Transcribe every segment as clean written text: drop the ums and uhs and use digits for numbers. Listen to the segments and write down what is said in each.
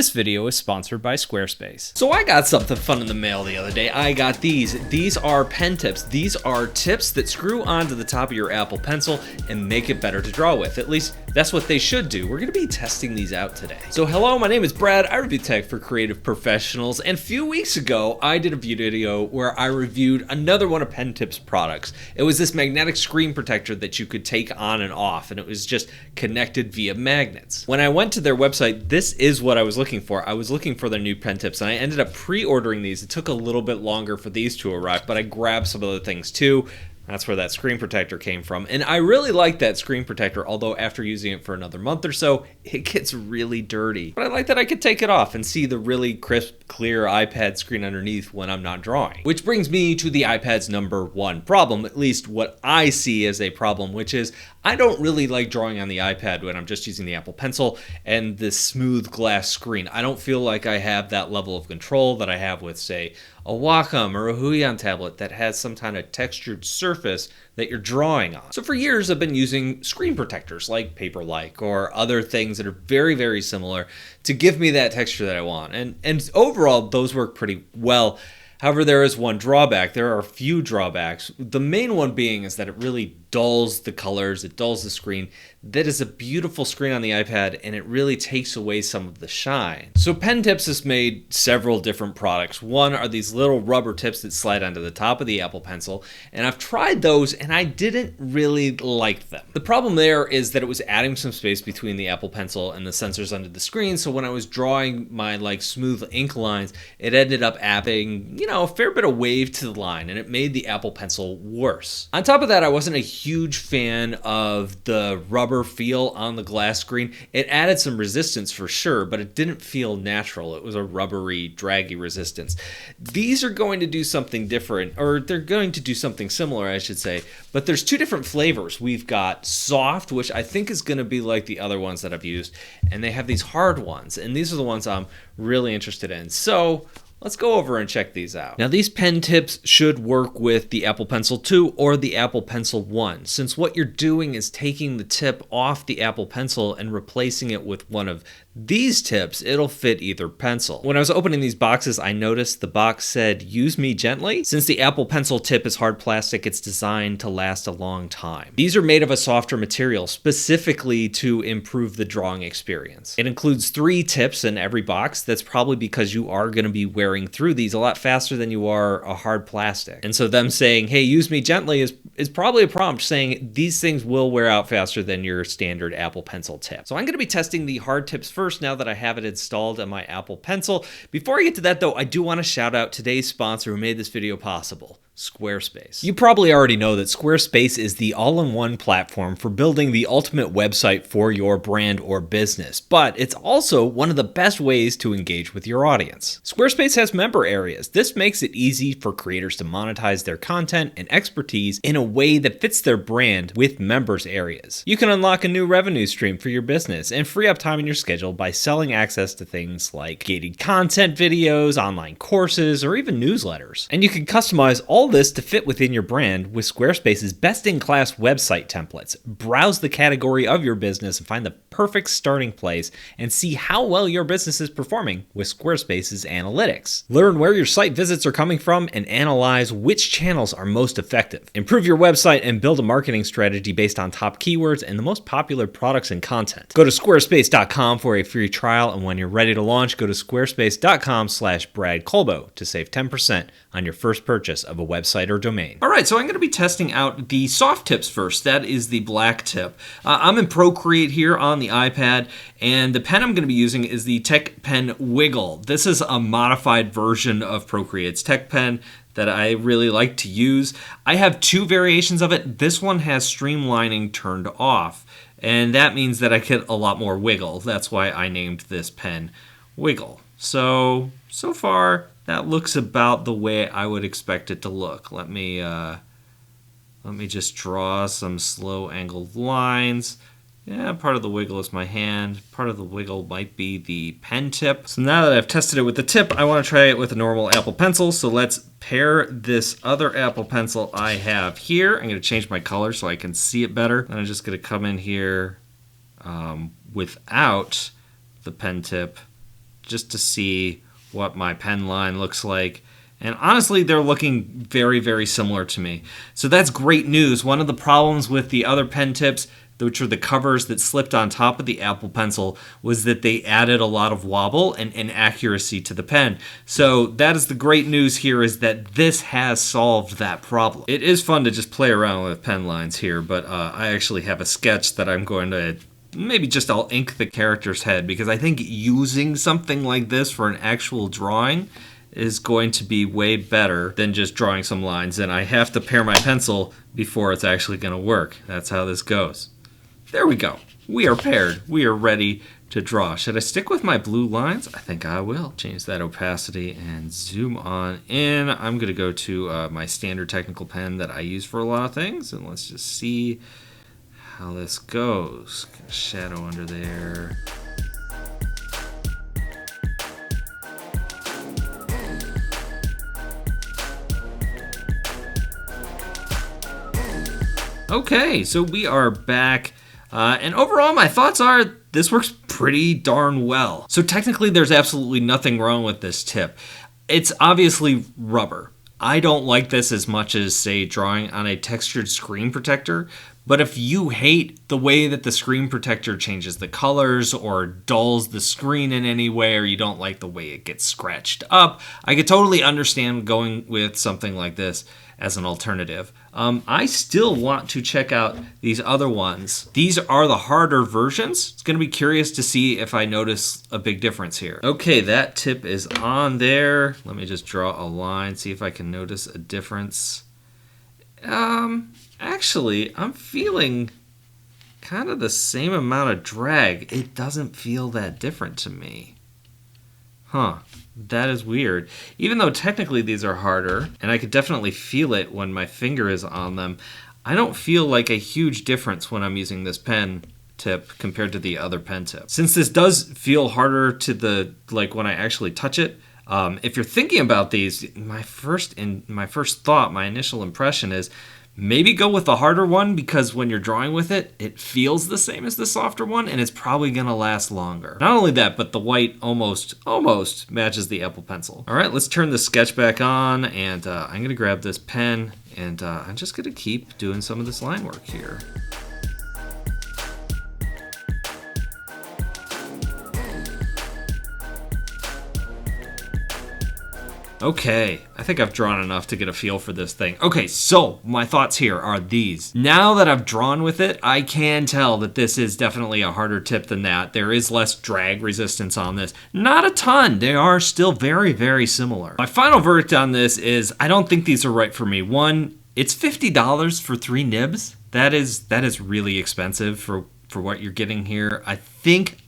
This video is sponsored by Squarespace. So I got something fun in the mail the other day. I got these. These are pen tips. These are tips that screw onto the top of your Apple Pencil and make it better to draw with. At least that's what they should do. We're going to be testing these out today. So hello, my name is Brad. I review tech for creative professionals. And a few weeks ago, I did a video where I reviewed another one of Pen Tips products. It was this magnetic screen protector that you could take on and off, and it was just connected via magnets. When I went to their website, this is what I was looking for. I was looking for their new pen tips, and I ended up pre-ordering these. It took a little bit longer for these to arrive, but I grabbed some other things too. That's where that screen protector came from. And I really like that screen protector, although after using it for another month or so, it gets really dirty. But I like that I could take it off and see the really crisp, clear iPad screen underneath when I'm not drawing. Which brings me to the iPad's number one problem, at least what I see as a problem, which is I don't really like drawing on the iPad when I'm just using the Apple Pencil and this smooth glass screen. I don't feel like I have that level of control that I have with, say, a Wacom or a Huion tablet that has some kind of textured surface that you're drawing on. So for years, I've been using screen protectors like Paperlike or other things that are very, very similar to give me that texture that I want. And overall, those work pretty well. However, there is one drawback. There are a few drawbacks. The main one being is that it really dulls the colors, it dulls the screen. That is a beautiful screen on the iPad, and it really takes away some of the shine. So Pen Tips has made several different products. One are these little rubber tips that slide onto the top of the Apple Pencil, and I've tried those, and I didn't really like them. The problem there is that it was adding some space between the Apple Pencil and the sensors under the screen, so when I was drawing my smooth ink lines, it ended up adding, a fair bit of wave to the line, and it made the Apple Pencil worse. On top of that, I wasn't a huge fan of the rubber feel on the glass screen. It added some resistance for sure, but it didn't feel natural. It was a rubbery, draggy resistance. These are going to do something different, or they're going to do something similar, I should say, but there's two different flavors. We've got soft, which I think is going to be like the other ones that I've used, and they have these hard ones, and these are the ones I'm really interested in. So let's go over and check these out. Now, these pen tips should work with the Apple Pencil 2 or the Apple Pencil 1, since what you're doing is taking the tip off the Apple Pencil and replacing it with one of these tips. It'll fit either pencil. When I was opening these boxes, I noticed the box said, "Use me gently." Since the Apple Pencil tip is hard plastic, it's designed to last a long time. These are made of a softer material, specifically to improve the drawing experience. It includes 3 tips in every box. That's probably because you are going to be wearing through these a lot faster than you are a hard plastic. And so them saying, "Hey, use me gently," is probably a prompt saying these things will wear out faster than your standard Apple Pencil tip. So I'm going to be testing the hard tips first now that I have it installed on my Apple Pencil. Before I get to that though, I do want to shout out today's sponsor who made this video possible, Squarespace. You probably already know that Squarespace is the all-in-one platform for building the ultimate website for your brand or business, but it's also one of the best ways to engage with your audience. Squarespace has member areas. This makes it easy for creators to monetize their content and expertise in a way that fits their brand with members areas. You can unlock a new revenue stream for your business and free up time in your schedule by selling access to things like gated content videos, online courses, or even newsletters. And you can customize all this to fit within your brand with Squarespace's best-in-class website templates. Browse the category of your business and find the perfect starting place and see how well your business is performing with Squarespace's analytics. Learn where your site visits are coming from and analyze which channels are most effective. Improve your website and build a marketing strategy based on top keywords and the most popular products and content. Go to squarespace.com for a free trial, and when you're ready to launch, go to squarespace.com/BradColbo to save 10% on your first purchase of a website or domain. All right, so I'm going to be testing out the soft tips first. That is the black tip. I'm in Procreate here on the iPad, and the pen I'm going to be using is the TechPen Wiggle. This is a modified version of Procreate's TechPen that I really like to use. I have 2 variations of it. This one has streamlining turned off, and that means that I get a lot more wiggle. That's why I named this pen Wiggle. So far, that looks about the way I would expect it to look. Let me just draw some slow angled lines. Yeah, part of the wiggle is my hand. Part of the wiggle might be the pen tip. So now that I've tested it with the tip, I want to try it with a normal Apple Pencil. So let's pair this other Apple Pencil I have here. I'm going to change my color so I can see it better. And I'm just going to come in here without the pen tip just to see what my pen line looks like. And honestly, they're looking very, very similar to me. So that's great news. One of the problems with the other pen tips, which are the covers that slipped on top of the Apple Pencil, was that they added a lot of wobble and inaccuracy to the pen. So that is the great news here, is that this has solved that problem. It is fun to just play around with pen lines here, but I actually have a sketch that I'm going to maybe just I'll ink the character's head, because I think using something like this for an actual drawing is going to be way better than just drawing some lines, and I have to pair my pencil before it's actually going to work. That's how this goes. There we go. We are paired. We are ready to draw. Should I stick with my blue lines? I think I will. Change that opacity and zoom on in. I'm going to go to my standard technical pen that I use for a lot of things, and let's just see how this goes. Shadow under there. Okay, so we are back, and overall my thoughts are this works pretty darn well. So technically there's absolutely nothing wrong with this tip. It's obviously rubber. I don't like this as much as, say, drawing on a textured screen protector, but if you hate the way that the screen protector changes the colors or dulls the screen in any way, or you don't like the way it gets scratched up, I could totally understand going with something like this as an alternative. I still want to check out these other ones. These are the harder versions. It's gonna be curious to see if I notice a big difference here. Okay, that tip is on there. Let me just draw a line, see if I can notice a difference. Actually, I'm feeling kind of the same amount of drag. It doesn't feel that different to me. Huh. That is weird. Even though technically these are harder, and I could definitely feel it when my finger is on them, I don't feel like a huge difference when I'm using this pen tip compared to the other pen tip. Since this does feel harder to the, like when I actually touch it, if you're thinking about these, my first thought, my initial impression is maybe go with the harder one, because when you're drawing with it, it feels the same as the softer one, and it's probably gonna last longer. Not only that, but the white almost matches the Apple Pencil. All right, let's turn the sketch back on, and I'm gonna grab this pen, and I'm just gonna keep doing some of this line work here. Okay, I think I've drawn enough to get a feel for this thing. Okay, so my thoughts here are these. Now that I've drawn with it, I can tell that this is definitely a harder tip than that. There is less drag resistance on this. Not a ton. They are still very, very similar. My final verdict on this is I don't think these are right for me. One, it's $50 for 3 nibs. That is really expensive for what you're getting here. I think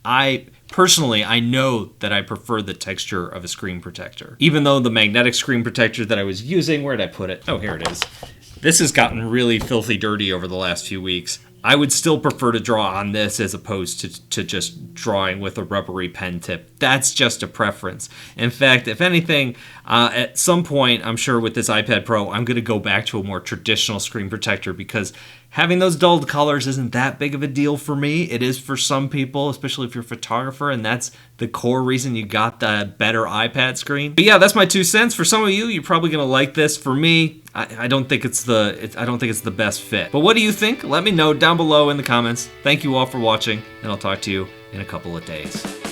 personally, I know that I prefer the texture of a screen protector. Even though the magnetic screen protector that I was using, where did I put it? Oh, here it is. This has gotten really filthy dirty over the last few weeks. I would still prefer to draw on this as opposed to just drawing with a rubbery pen tip. That's just a preference. In fact, if anything, at some point, I'm sure with this iPad Pro, I'm going to go back to a more traditional screen protector, because having those dulled colors isn't that big of a deal for me. It is for some people, especially if you're a photographer, and that's the core reason you got the better iPad screen. But yeah, that's my 2 cents. For some of you, you're probably gonna like this. For me, I don't think it's the best fit. But what do you think? Let me know down below in the comments. Thank you all for watching, and I'll talk to you in a couple of days.